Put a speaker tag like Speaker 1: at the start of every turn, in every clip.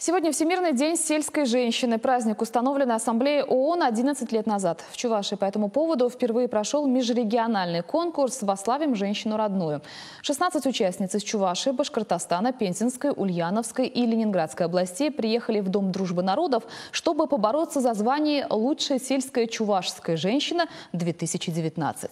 Speaker 1: Сегодня Всемирный день сельской женщины. Праздник установлен Ассамблеей ООН 11 лет назад. В Чувашии по этому поводу впервые прошел межрегиональный конкурс «Восславим женщину родную». 16 участниц из Чувашии, Башкортостана, Пензенской, Ульяновской и Ленинградской областей приехали в Дом дружбы народов, чтобы побороться за звание «Лучшая сельская чувашская женщина-2019».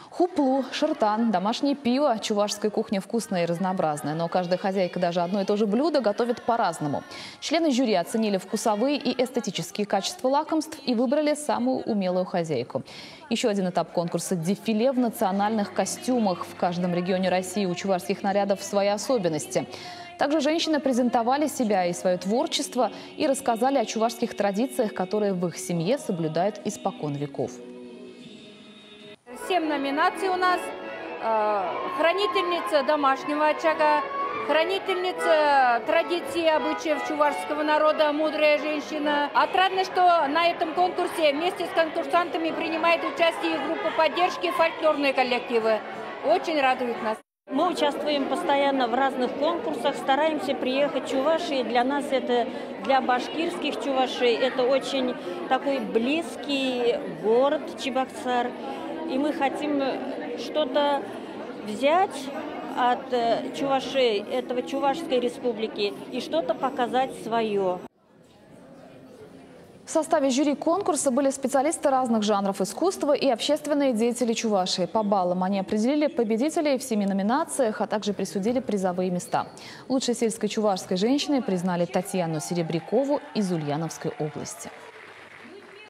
Speaker 1: Хуплу, шертан, домашнее пиво. Чувашская кухня вкусная и разнообразная, но каждая хозяйка даже одно и то же блюдо готовит по-разному. Члены жюри оценили вкусовые и эстетические качества лакомств и выбрали самую умелую хозяйку. Еще один этап конкурса – дефиле в национальных костюмах. В каждом регионе России у чувашских нарядов свои особенности. Также женщины презентовали себя и свое творчество и рассказали о чувашских традициях, которые в их семье соблюдают испокон веков.
Speaker 2: 7 номинаций у нас. Хранительница домашнего очага, хранительница традиций и обычаев чувашского народа, мудрая женщина. Отрадно, что на этом конкурсе вместе с конкурсантами принимает участие группа поддержки, фольклорные коллективы. Очень радует нас.
Speaker 3: Мы участвуем постоянно в разных конкурсах, стараемся приехать в Чувашию. Для нас это, для башкирских чувашей, это очень такой близкий город Чебоксар. И мы хотим что-то взять от Чувашей, этого Чувашской республики, и что-то показать свое.
Speaker 1: В составе жюри конкурса были специалисты разных жанров искусства и общественные деятели Чувашии. По баллам они определили победителей в 7 номинациях, а также присудили призовые места. Лучшей сельской чувашской женщиной признали Татьяну Серебрякову из Ульяновской области.